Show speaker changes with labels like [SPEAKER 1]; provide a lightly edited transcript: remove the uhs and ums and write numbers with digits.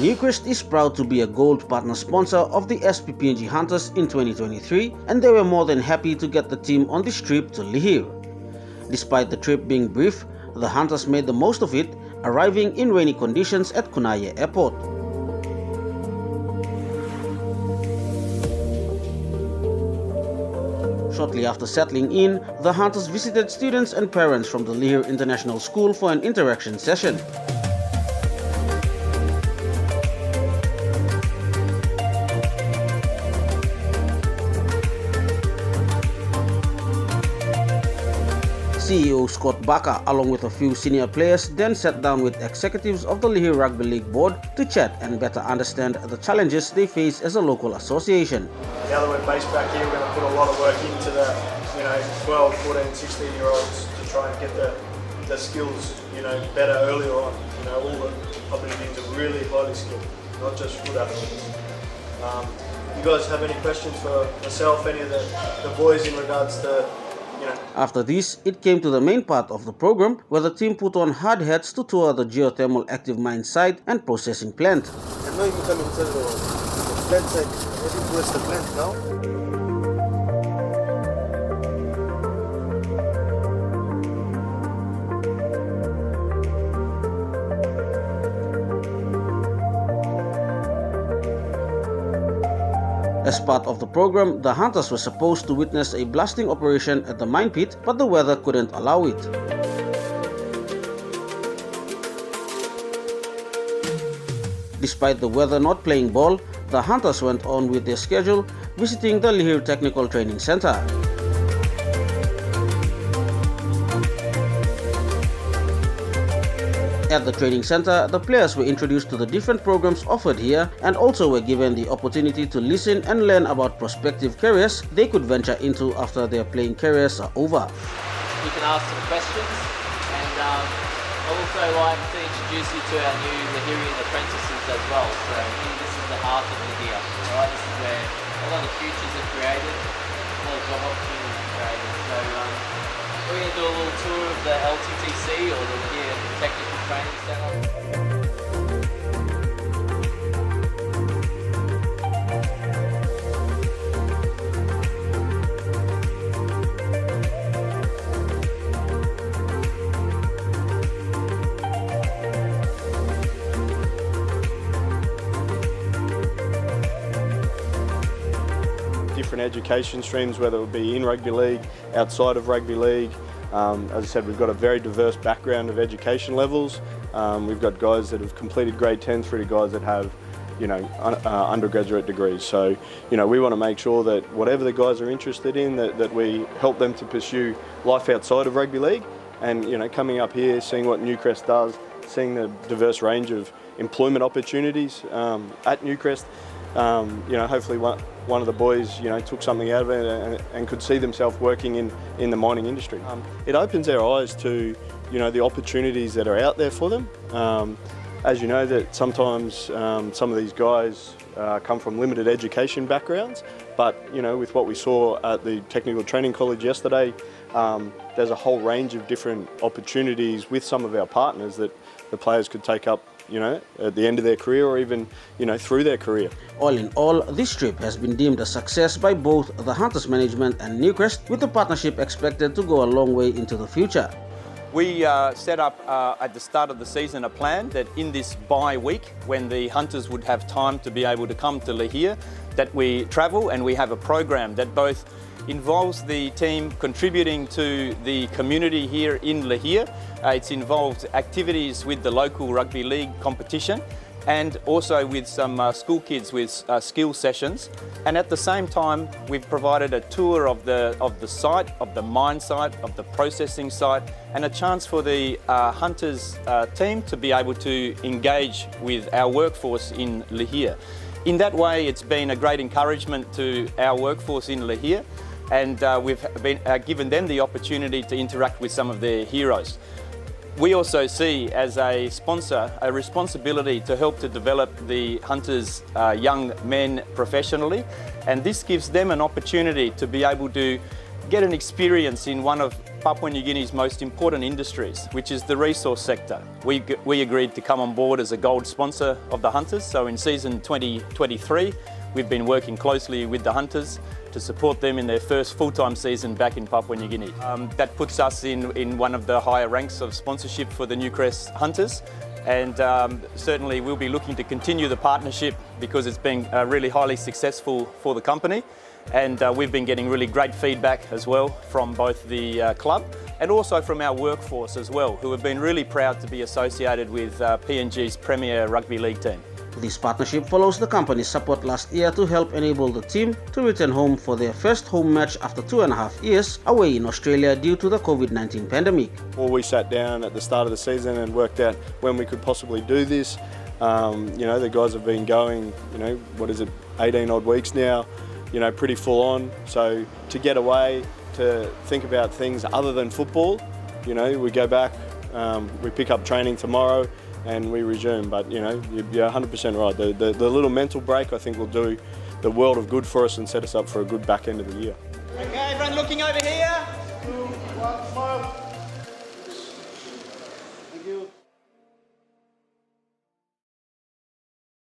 [SPEAKER 1] Newcrest is proud to be a gold partner sponsor of the SP PNG Hunters in 2023, and they were more than happy to get the team on this trip to Lihir. Despite the trip being brief, the Hunters made the most of it, arriving in rainy conditions at Kunaya Airport. Shortly after settling in, the Hunters visited students and parents from the Lihir International School for an interaction session. CEO Scott Barker, along with a few senior players, then sat down with executives of the Lihir Rugby League board to chat and better understand the challenges they face as a local association.
[SPEAKER 2] Now that we're based back here, we're going to put a lot of work into the 12, 14, 16-year-olds to try and get the skills better earlier on. All the public teams are really highly skilled, not just foot athletes. You guys have any questions for myself, any of the boys in regards to
[SPEAKER 1] After this, it came to the main part of the program, where the team put on hard hats to tour the geothermal active mine site and processing plant.
[SPEAKER 3] I know you come inside the plant site. Heading towards the plant now.
[SPEAKER 1] As part of the program, the Hunters were supposed to witness a blasting operation at the mine pit, but the weather couldn't allow it. Despite the weather not playing ball, the Hunters went on with their schedule, visiting the Lihir Technical Training Center. At the training center, the players were introduced to the different programs offered here and also were given the opportunity to listen and learn about prospective careers they could venture into after their playing careers are over.
[SPEAKER 4] You can ask some questions, and I'd also like to introduce you to our new Lahirian apprentices as well. So this is the heart of Lihir. Alright, this is where a lot of futures are created, a lot of job opportunities are created. So we're going to do a little tour of the LTTC, or the Lihir Technical Training Centre.
[SPEAKER 2] different education streams, whether it be in rugby league, outside of rugby league. As I said, we've got a very diverse background of education levels. We've got guys that have completed grade 10 through to guys that have undergraduate degrees. So, we want to make sure that whatever the guys are interested in, that we help them to pursue life outside of rugby league. And, coming up here, seeing what Newcrest does, seeing the diverse range of employment opportunities at Newcrest, hopefully one of the boys, took something out of it and could see themselves working in the mining industry. It opens their eyes to, the opportunities that are out there for them. As you know, that sometimes some of these guys come from limited education backgrounds, but with what we saw at the Technical Training College yesterday, there's a whole range of different opportunities with some of our partners that the players could take up, at the end of their career or even, through their career.
[SPEAKER 1] All in all, this trip has been deemed a success by both the Hunters management and Newcrest, with the partnership expected to go a long way into the future.
[SPEAKER 5] We set up at the start of the season a plan that in this bye week, when the Hunters would have time to be able to come to Lihir, that we travel and we have a program that both involves the team contributing to the community here in Lihir. It's involved activities with the local rugby league competition and also with some school kids with skill sessions. And at the same time, we've provided a tour of the site, of the mine site, of the processing site, and a chance for the Hunters team to be able to engage with our workforce in Lihir. In that way, it's been a great encouragement to our workforce in Lihir, and we've been given them the opportunity to interact with some of their heroes. We also see as a sponsor a responsibility to help to develop the Hunters young men professionally, and this gives them an opportunity to be able to get an experience in one of Papua New Guinea's most important industries, which is the resource sector. We agreed to come on board as a gold sponsor of the Hunters. So in season 2023, we've been working closely with the Hunters to support them in their first full-time season back in Papua New Guinea. That puts us in one of the higher ranks of sponsorship for the Newcrest Hunters. And certainly we'll be looking to continue the partnership because it's been really highly successful for the company. And we've been getting really great feedback as well from both the club and also from our workforce as well, who have been really proud to be associated with PNG's premier rugby league team.
[SPEAKER 1] This partnership follows the company's support last year to help enable the team to return home for their first home match after 2.5 years away in Australia due to the COVID-19 pandemic.
[SPEAKER 2] Well, we sat down at the start of the season and worked out when we could possibly do this. You know, the guys have been going, 18 odd weeks now, pretty full on. So to get away, to think about things other than football, we go back, we pick up training tomorrow and we resume. But you're 100% right. The little mental break I think will do the world of good for us and set us up for a good back end of the year.
[SPEAKER 5] Okay, everyone looking over here.
[SPEAKER 3] 2, 1, smile.